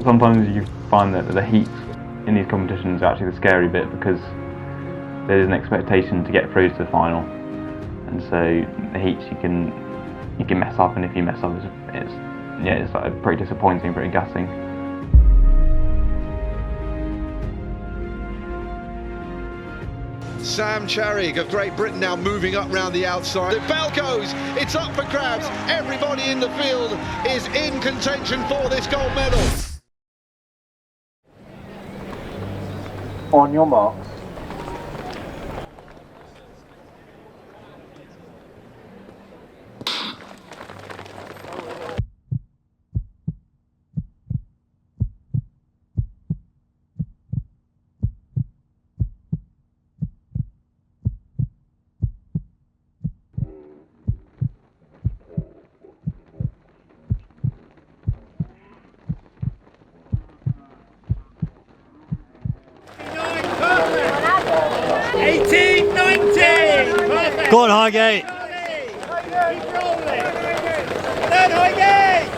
Sometimes you find that the heat in these competitions are actually the scary bit, because there's an expectation to get through to the final, and so the heats you can mess up, and if you mess up, it's like pretty disappointing, pretty gutting. Sam Charig of Great Britain now moving up round the outside. The bell goes, it's up for grabs. Everybody in the field is in contention for this gold medal. On your marks. Go on, Highgate! Keep rolling! Then Highgate!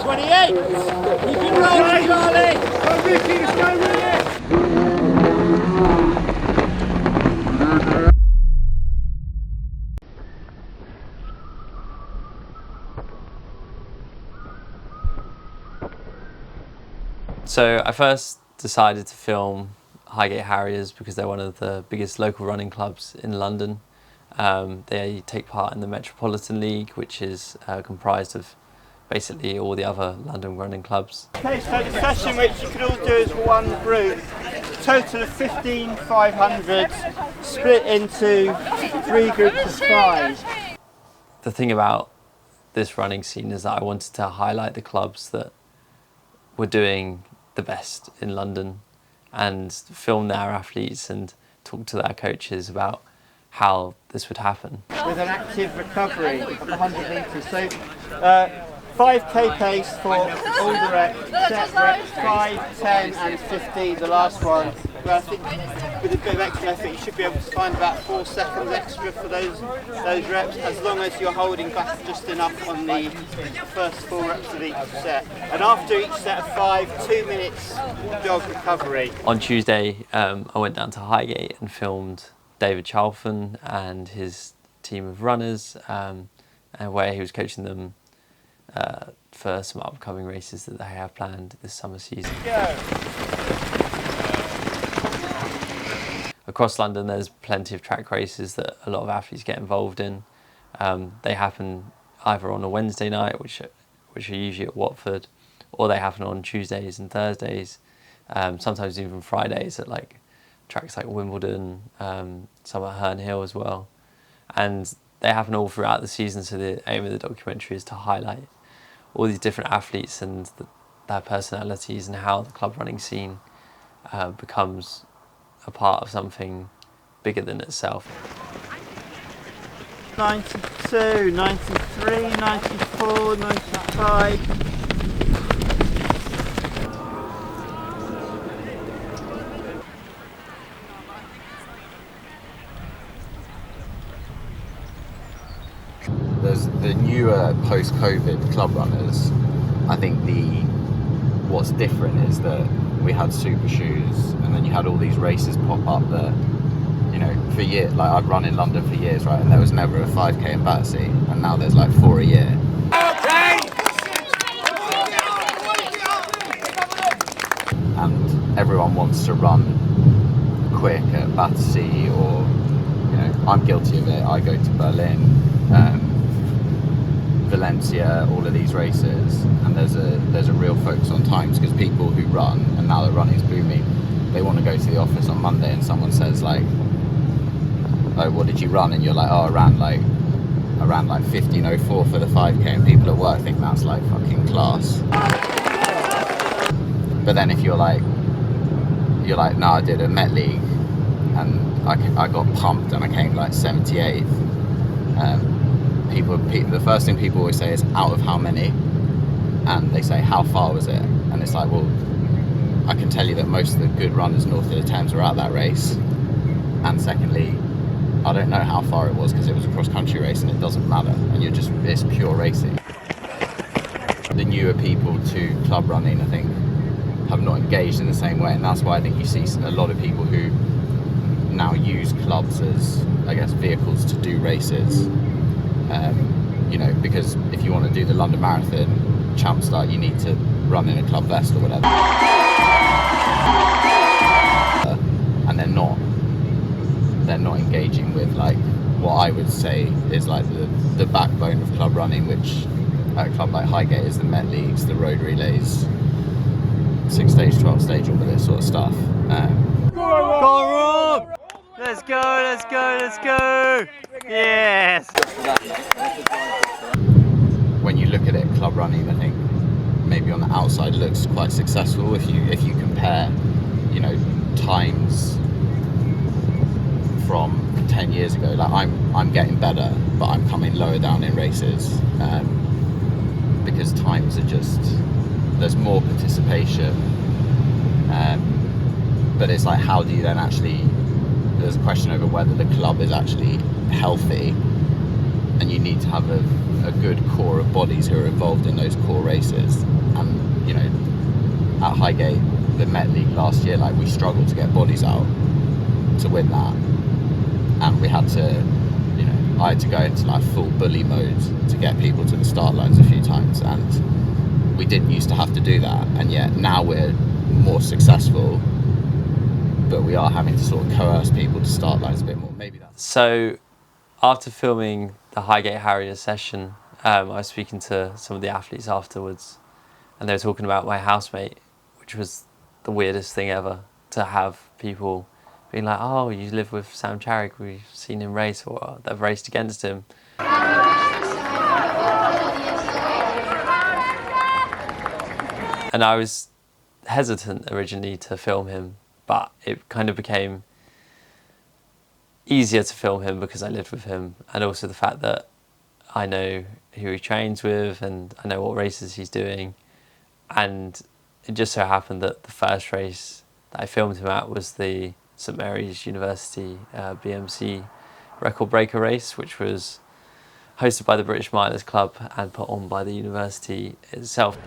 28! Keep it rolling, Charlie! Go Ricky, let's go with it! So I first decided to film Highgate Harriers because they're one of the biggest local running clubs in London. They take part in the Metropolitan League, which is comprised of basically all the other London running clubs. Okay, so the session which you could all do is one group, total of 15 500s, split into 3 groups of 5. The thing about this running scene is that I wanted to highlight the clubs that were doing the best in London and film their athletes and talk to their coaches about how this would happen. With an active recovery of 100 metres. So 5k pace for all the reps, set reps 5, 10 and 15, the last one. But I think with a bit of extra effort you should be able to find about 4 seconds extra for those reps, as long as you're holding back just enough on the first 4 reps of each set. And after each set of 5, 2 minutes jog recovery. On Tuesday I went down to Highgate and filmed David Chalfin and his team of runners, and where he was coaching them for some upcoming races that they have planned this summer season. Go. Across London there's plenty of track races that a lot of athletes get involved in. They happen either on a Wednesday night, which are usually at Watford, or they happen on Tuesdays and Thursdays, sometimes even Fridays at tracks like Wimbledon, some at Herne Hill as well. And they happen all throughout the season, so the aim of the documentary is to highlight all these different athletes and their personalities and how the club running scene becomes a part of something bigger than itself. 92, 93, 94, 95. There's the newer post-COVID club runners. I think what's different is that we had super shoes, and then you had all these races pop up that, you know, for years, like I've run in London for years, right, and there was never a 5k in Battersea, and now there's like 4 a year. And everyone wants to run quick at Battersea, or, you know, I'm guilty of it. I go to Berlin, Valencia, all of these races, and there's a real focus on times, because people who run, and now that running's booming, they want to go to the office on Monday and someone says like, oh, what did you run? And you're like, oh, I ran like 15:04 for the 5k, and people at work think that's like fucking class. But then if you're like, no, I did a Met League and I got pumped and I came like 78th. The first thing people always say is out of how many, and they say how far was it, and it's like, well, I can tell you that most of the good runners north of the Thames were at that race, and secondly, I don't know how far it was because it was a cross country race and it doesn't matter, and it's pure racing. The newer people to club running, I think, have not engaged in the same way, and that's why I think you see a lot of people who now use clubs as, I guess, vehicles to do races. You know, because if you want to do the London Marathon, champ start, you need to run in a club vest or whatever. And they're not engaging with like what I would say is like the backbone of club running, which at a club like Highgate is the Met Leagues, the road relays, 6 stage, 12 stage, all of this sort of stuff. Go on, Rob! Let's go, let's go, let's go! Yes! When you look at it, club running, I think maybe on the outside looks quite successful if you compare, you know, times from 10 years ago. Like I'm getting better, but I'm coming lower down in races because times are just, there's more participation, but it's like, how do you then actually, there's a question over whether the club is actually healthy, and you need to have a good core of bodies who are involved in those core races. And you know, at Highgate, the Met League last year, like we struggled to get bodies out to win that, and we had to, you know, I had to go into like full bully mode to get people to the start lines a few times, and we didn't used to have to do that, and yet now we're more successful, but we are having to sort of coerce people to start lines a bit more. Maybe that's... So after filming the Highgate Harrier session, I was speaking to some of the athletes afterwards, and they were talking about my housemate, which was the weirdest thing ever, to have people being like, oh, you live with Sam Charig, we've seen him race, or they've raced against him. And I was hesitant originally to film him, but it kind of became easier to film him because I lived with him, and also the fact that I know who he trains with and I know what races he's doing. And it just so happened that the first race that I filmed him at was the St Mary's University BMC record breaker race, which was hosted by the British Milers Club and put on by the university itself.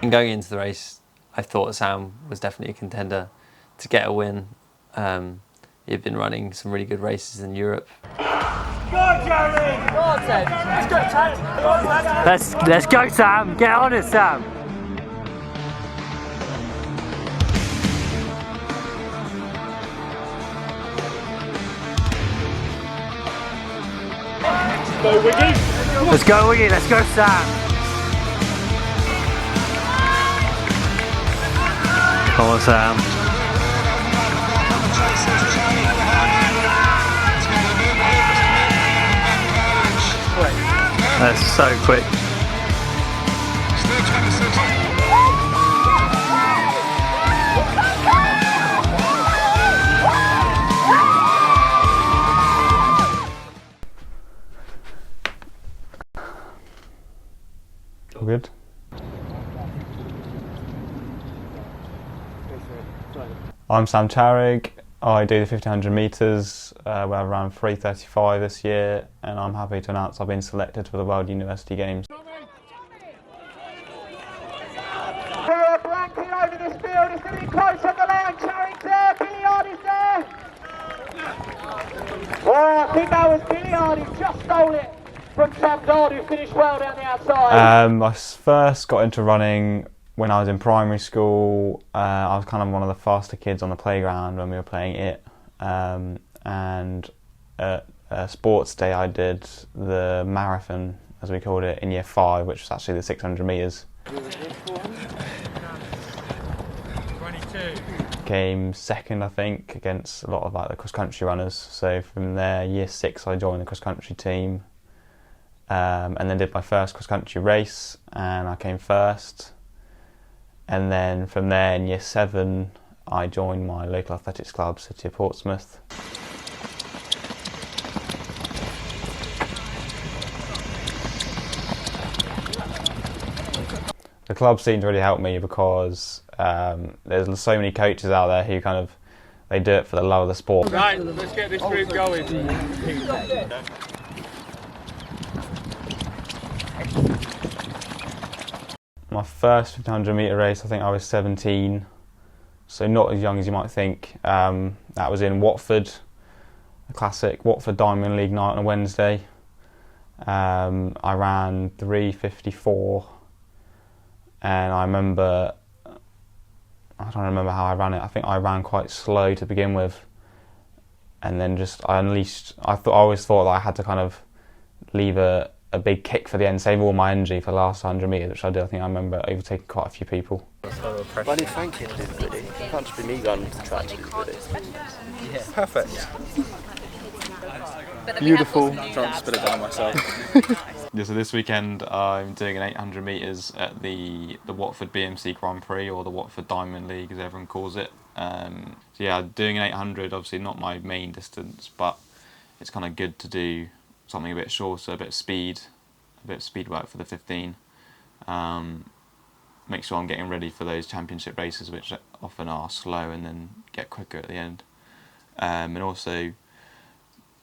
And going into the race, I thought Sam was definitely a contender to get a win. He had been running some really good races in Europe. Go on, Jeremy! Go on, Sam. Let's go, Sam! Let's go, Sam! Get on it, Sam! Go, Wiggy! Let's go, Wiggy! Let's go, Sam! Come on, Sam. That's so quick. All good. I'm Sam Charig. I do the 1500 metres, where I ran 3:35 this year, and I'm happy to announce I've been selected for the World University Games. Blanking over this field, it's going to be close on the line. Charig's there, Gilliard is there. Oh, I think that was Gilliard, he just stole it from Sam Dodd, who finished well down the outside. I first got into running when I was in primary school. I was kind of one of the faster kids on the playground when we were playing it, and at sports day I did the marathon, as we called it, in year 5, which was actually the 600 metres. 22. Came second, I think, against a lot of like the cross country runners. So from there, year 6, I joined the cross country team, and then did my first cross country race, and I came first. And then from there, in year 7, I joined my local athletics club, City of Portsmouth. The club seemed to really help me because there's so many coaches out there who kind of, they do it for the love of the sport. Right, let's get this group going. My first 1500 metre race, I think I was 17, so not as young as you might think. That was in Watford, a classic Watford Diamond League night on a Wednesday. I ran 3:54, and I don't remember how I ran it. I think I ran quite slow to begin with, and then I always thought that I had to kind of leave a big kick for the end, save all my energy for the last 100 metres, which I did. I think I remember overtaking quite a few people. I need Frankie to do the video. It can't just be me going to try to do the video. Yeah. Perfect. Beautiful. I'm trying to spit it down myself. Yeah, so this weekend I'm doing an 800 metres at the Watford BMC Grand Prix, or the Watford Diamond League as everyone calls it. So yeah, doing an 800, obviously not my main distance, but it's kind of good to do something a bit shorter, a bit of speed work for the 15. Make sure I'm getting ready for those championship races, which often are slow and then get quicker at the end. And also,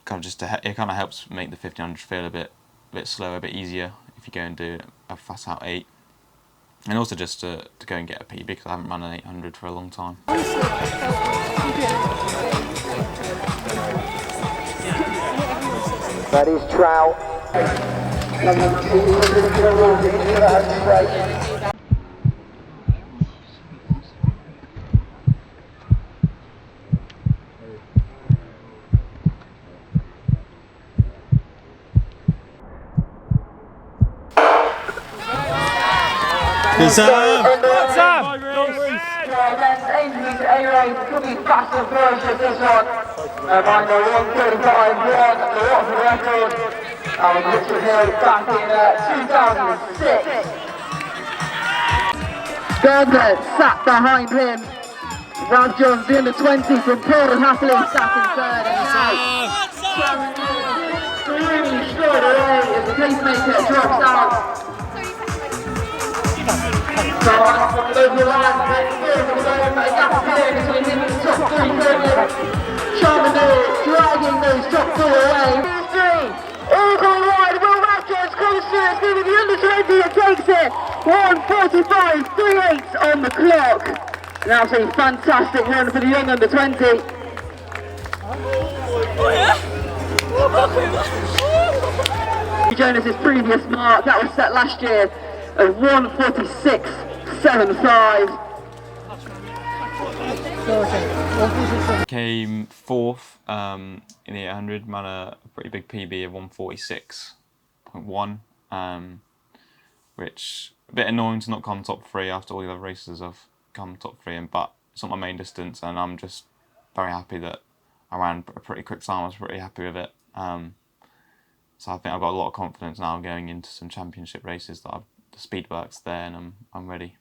kind of it kind of helps make the 1500 feel a bit slower, a bit easier if you go and do a fast out 8. And also just to go and get a PB, because I haven't run an 800 for a long time. That is Trout. Could be fast and furious this one. By the 1:35.1, the Watford record. Richard Hill back in 2006. Gardner sat behind him. Ralph Jones, the under-20 from Paul happily sat in third. And now, really straight away as the pacemaker drops out. So over the line, between him and the top 3 Charmander dragging those top 4 away. All gone wide, Will Rashford's close to it, Stevie the under-20 that takes it. 1:45.38 on the clock. And that's a fantastic run for the young under-20. Jonas's previous mark, that was set last year of 1:46.75. Came 4th in the 800, ran a pretty big PB of 1:46.1, which a bit annoying to not come top 3 after all the other races I've come top 3 in, but it's not my main distance, and I'm just very happy that I ran a pretty quick time. I was pretty happy with it. So I think I've got a lot of confidence now going into some championship races that the speed work's there, and I'm ready.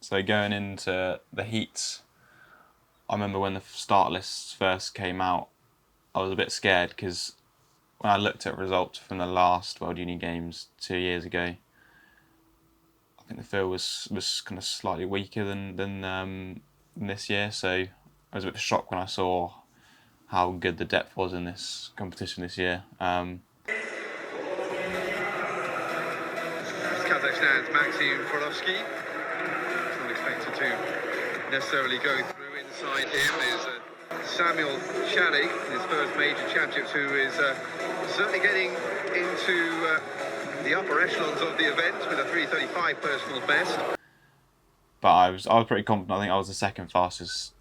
So going into the heats, I remember when the start lists first came out, I was a bit scared, because when I looked at results from the last World Junior Games 2 years ago, I think the field was kind of slightly weaker than this year, so I was a bit shocked when I saw how good the depth was in this competition this year. Kazakhstan's Maxim Frolovsky. Not expected to necessarily go through. Inside him is Sam Charig, his first major championships, who is certainly getting into the upper echelons of the event with a 3:35 personal best. But I was pretty confident. I think I was the second fastest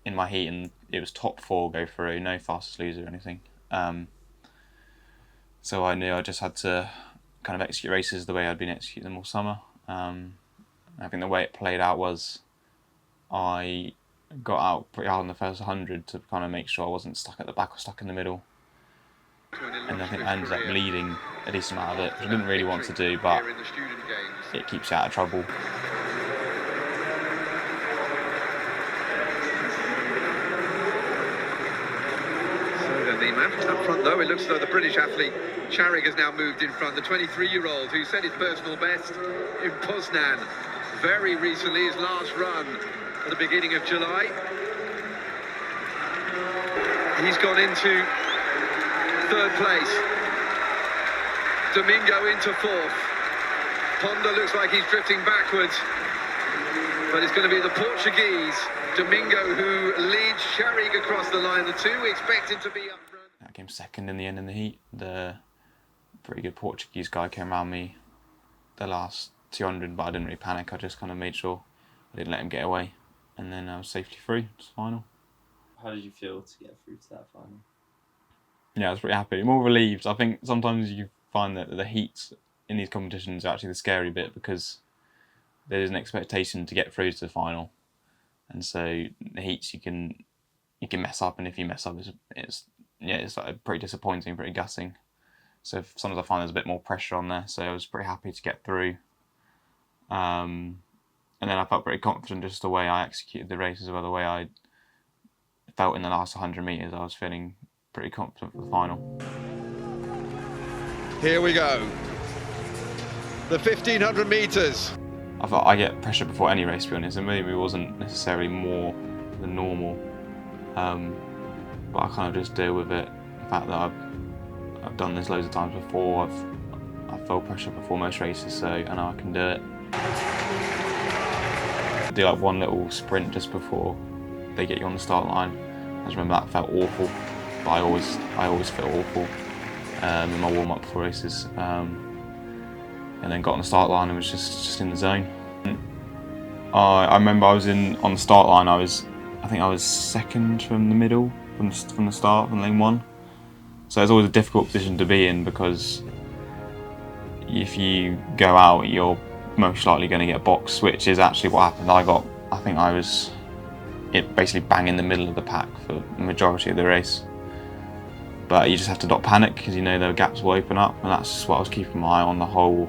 in my heat, and it was top 4 go through, no fastest loser or anything. So I knew I just had to kind of execute races the way I'd been executing them all summer. I think the way it played out was I got out pretty hard in the first 100 to kind of make sure I wasn't stuck at the back or stuck in the middle. And I think I ended up leading a decent amount of it, which I didn't really want to do, but it keeps you out of trouble. The man up front, though, it looks as though the British athlete Charig has now moved in front. The 23-year-old who set his personal best in Poznan very recently, his last run at the beginning of July. He's gone into third place. Domingo into fourth. Honda looks like he's drifting backwards, but it's going to be the Portuguese, Domingo, who leads Charig across the line. The two we expected to be up front. I came second in the end in the heat. The pretty good Portuguese guy came around me the last 200, but I didn't really panic. I just kind of made sure I didn't let him get away, and then I was safety free. It's final. How did you feel to get through to that final? Yeah, I was pretty happy. More relieved. I think sometimes you find that the heats in these competitions are actually the scary bit, because there's an expectation to get through to the final, and so the heats you can mess up, and if you mess up, it's like pretty disappointing, pretty gutting. So sometimes I find there's a bit more pressure on there. So I was pretty happy to get through, and then I felt pretty confident just the way I executed the race as well, the way I felt in the last 100 metres. I was feeling pretty confident for the final. Here we go. The 1500 metres. I thought I get pressure before any race, to be honest, and maybe it wasn't necessarily more than normal, but I kind of just deal with it. The fact that I've done this loads of times before, I've felt pressure before most races, so I know I can do it. I do like one little sprint just before they get you on the start line. I just remember that felt awful, but I always feel awful in my warm-up for races. And then got on the start line and was just in the zone. I remember I was on the start line. I think I was second from the middle, from the start, from lane 1. So it's always a difficult position to be in, because if you go out, you're most likely going to get boxed, which is actually what happened. I think I was basically bang in the middle of the pack for the majority of the race. But you just have to not panic, because you know the gaps will open up, and that's just what I was keeping my eye on the whole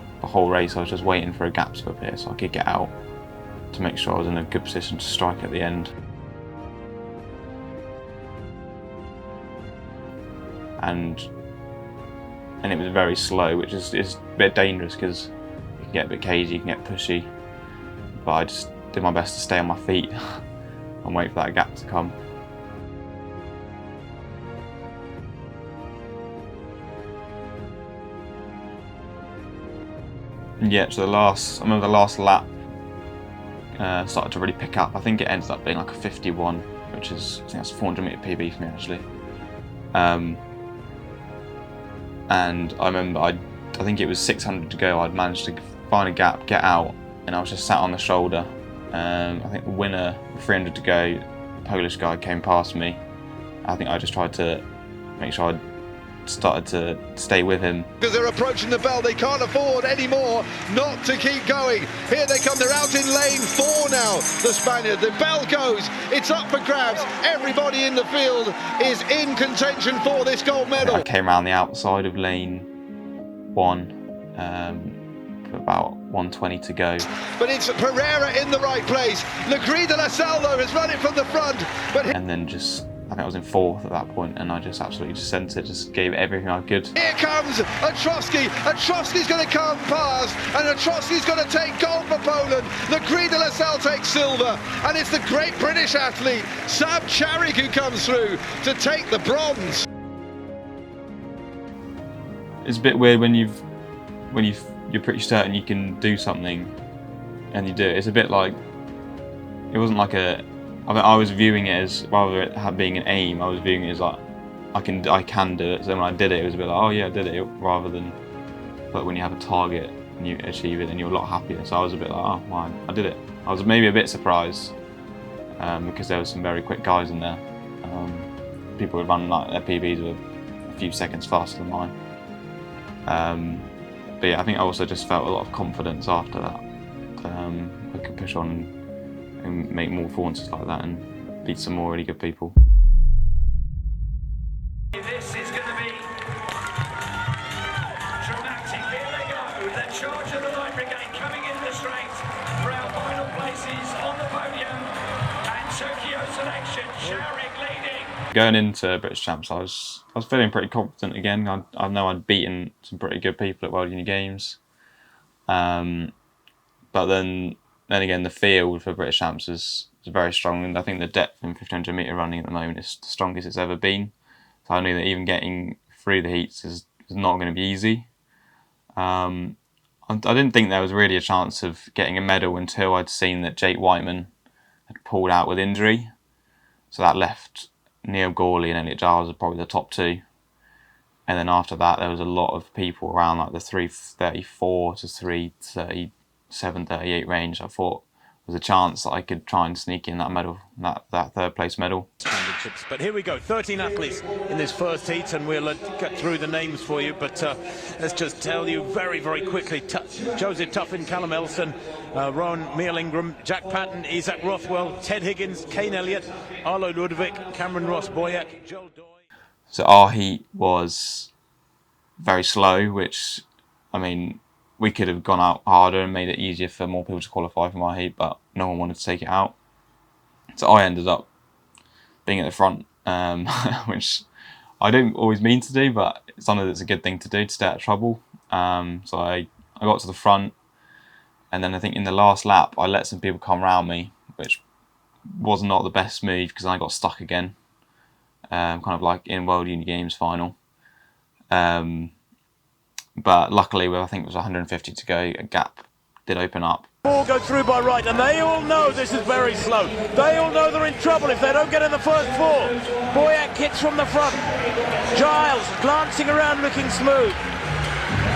race. I was just waiting for a gap to appear so I could get out, to make sure I was in a good position to strike at the end. And it was very slow, which is a bit dangerous, because you can get a bit cagey, you can get pushy. But I just did my best to stay on my feet and wait for that gap to come. Yeah, so I remember the last lap started to really pick up. I think it ended up being like a 51, which is, I think that's a 400 metre PB for me actually. And I remember I think it was 600 to go. I'd managed to find a gap, get out, and I was just sat on the shoulder. I think the winner, 300 to go, Polish guy came past me. I think I just tried to make sure I started to stay with him. Because they're approaching the bell, they can't afford anymore not to keep going. Here they come, they're out in lane 4 now, the Spaniard. The bell goes, it's up for grabs. Everybody in the field is in contention for this gold medal. I came around the outside of lane 1 for about 120 to go. But it's Pereira in the right place. Le Gris de la Salle, though, has run it from the front. And then I think I was in 4th at that point, and I just absolutely sent it, just gave it everything I could. Here comes Atrosky. Atrosky's going to come past, and Atrosky's going to take gold for Poland. Le Gris de la Salle takes silver, and it's the great British athlete Sam Charig who comes through to take the bronze. It's a bit weird when you're pretty certain you can do something, and you do it. It's a bit like, it wasn't like I was viewing it as, rather than being an aim, I was viewing it as like, I can do it. So when I did it, it was a bit like, oh yeah, I did it, rather than, but when you have a target and you achieve it, then you're a lot happier. So I was a bit like, oh, wow, I did it. I was maybe a bit surprised, because there were some very quick guys in there. People would run like their PBs were a few seconds faster than mine. But yeah, I think I also just felt a lot of confidence after that. I could push on and make more performances like that and beat some more really good people. This is going to be dramatic. Here they go. The charge of the Light Brigade coming in the straight for our final places on the podium. And Tokyo selection, Charig leading. Going into British Champs, I was feeling pretty confident again. I know I'd beaten some pretty good people at World Junior Games, but then then again, the field for British Champs is very strong, and I think the depth in 1500 metre running at the moment is the strongest it's ever been. So I knew that even getting through the heats is not going to be easy. I didn't think there was really a chance of getting a medal until I'd seen that Jake Whiteman had pulled out with injury. So that left Neil Gawley and Elliot Giles as probably the top two. And then after that, there was a lot of people around like the 334 to 337, 38 range. I thought was a chance that I could try and sneak in that medal, that third place medal. But here we go, 13 athletes in this first heat, and we'll get through the names for you. But let's just tell you very, very quickly: Joseph Tuffin, Callum Elston, Rowan Meal-Ingram, Jack Patton, Isaac Rothwell, Ted Higgins, Kane Elliott, Arlo Ludwig, Cameron Ross-Boyack, Joel Doy. So our heat was very slow, which, I mean, we could have gone out harder and made it easier for more people to qualify for my heat, but no one wanted to take it out. So I ended up being at the front, which I don't always mean to do, but it's something that's a good thing to do to stay out of trouble. So I got to the front, and then I think in the last lap I let some people come around me, which was not the best move because I got stuck again, kind of like in World Uni Games final. But luckily, I think it was 150 to go, a gap did open up. All go through by right, and they all know this is very slow. They all know they're in trouble if they don't get in the first four. Boyack hits from the front. Giles glancing around, looking smooth.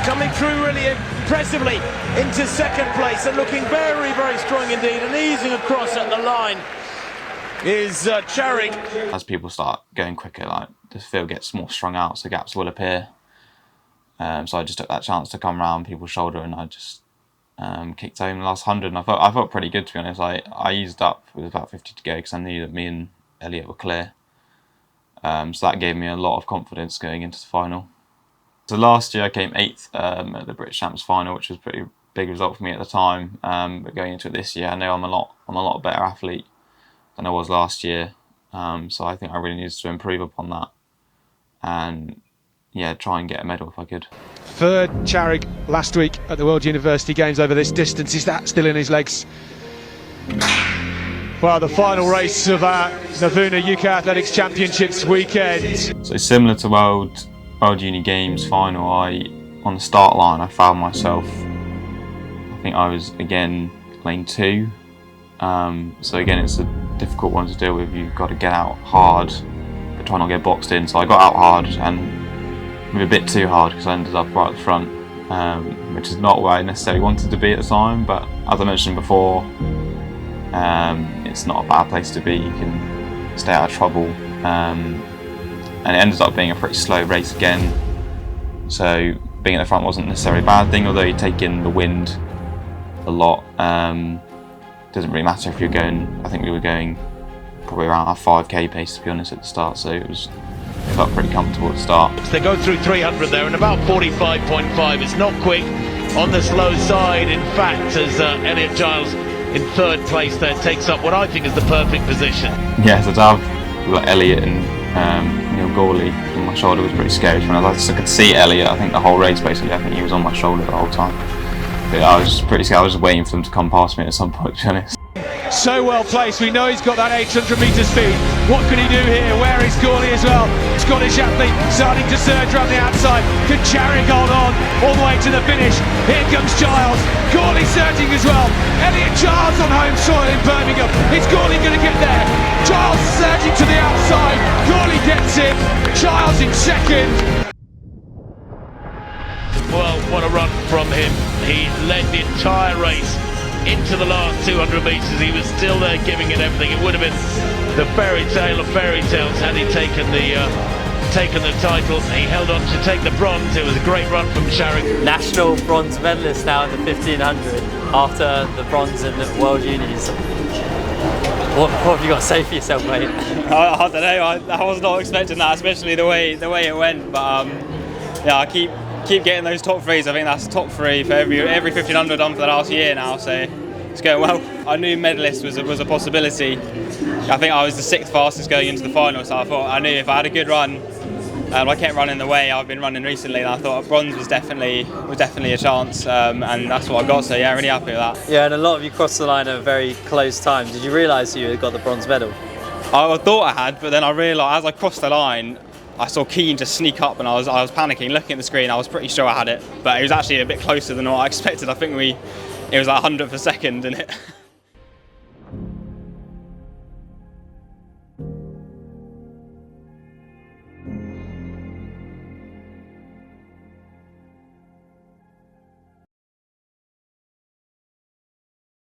Coming through really impressively into second place and looking very, very strong indeed, and easing across at the line is Charig. As people start going quicker, like the field gets more strung out, so gaps will appear. So I just took that chance to come round people's shoulder, and I just kicked home the last 100. And I felt pretty good, to be honest. I eased up with about 50 to go because I knew that me and Elliot were clear. So that gave me a lot of confidence going into the final. So last year I came 8th at the British Champs final, which was a pretty big result for me at the time. But going into it this year, I know I'm a lot better athlete than I was last year. So I think I really needed to improve upon that, and yeah, try and get a medal if I could. Third Charig last week at the World University Games over this distance. Is that still in his legs? Well, the final race of our Lunar UK Athletics Championships weekend. So similar to World Uni Games final, on the start line I found myself, I think I was again lane 2. So again, it's a difficult one to deal with. You've got to get out hard but try not to get boxed in. So I got out hard and maybe a bit too hard because I ended up right at the front, which is not where I necessarily wanted to be at the time, but as I mentioned before, it's not a bad place to be. You can stay out of trouble, and it ended up being a pretty slow race again, so being at the front wasn't necessarily a bad thing, although you take in the wind a lot. Doesn't really matter if you're going, I think we were going probably around our 5k pace, to be honest, at the start, so it felt pretty comfortable at the start. They go through 300 there in about 45.5. It's not quick, on the slow side, in fact, as Elliot Giles in third place there takes up what I think is the perfect position. Yeah, so to have like Elliot and Neil Gawley on my shoulder was pretty scary for me. I could see Elliot, I think the whole race basically, I think he was on my shoulder the whole time. But I was pretty scared, I was just waiting for them to come past me at some point, to be honest. So well placed, we know he's got that 800 metre speed. What can he do here? Where is Gawley as well? Scottish athlete starting to surge around the outside. Can Charig hold on all the way to the finish? Here comes Giles. Gawley surging as well. Elliot Giles on home soil in Birmingham. Is Gawley going to get there? Giles surging to the outside. Gawley gets it. Giles in second. Well, what a run from him. He led the entire race into the last 200 metres. He was still there giving it everything. It would have been the fairy tale of fairy tales had he taken the title. He held on to take the bronze. It was a great run from Charig. National bronze medalist now in the 1500 after the bronze in the World Unis. What have you got to say for yourself, mate? I don't know. I was not expecting that, especially the way it went. But yeah, I keep getting those top threes. I think that's the top 3 for every 1500 done for the last year now, so it's going well. I knew medalist was a possibility. I think I was the 6th fastest going into the final, so I thought I knew if I had a good run I kept running the way I've been running recently, and I thought bronze was definitely a chance, and that's what I got. So yeah, really happy with that. Yeah, and a lot of you crossed the line at a very close time. Did you realise you had got the bronze medal? I thought I had, but then I realised as I crossed the line, I saw Keane just sneak up, and I was panicking, looking at the screen. I was pretty sure I had it, but it was actually a bit closer than what I expected. I think it was like 100th a second in it.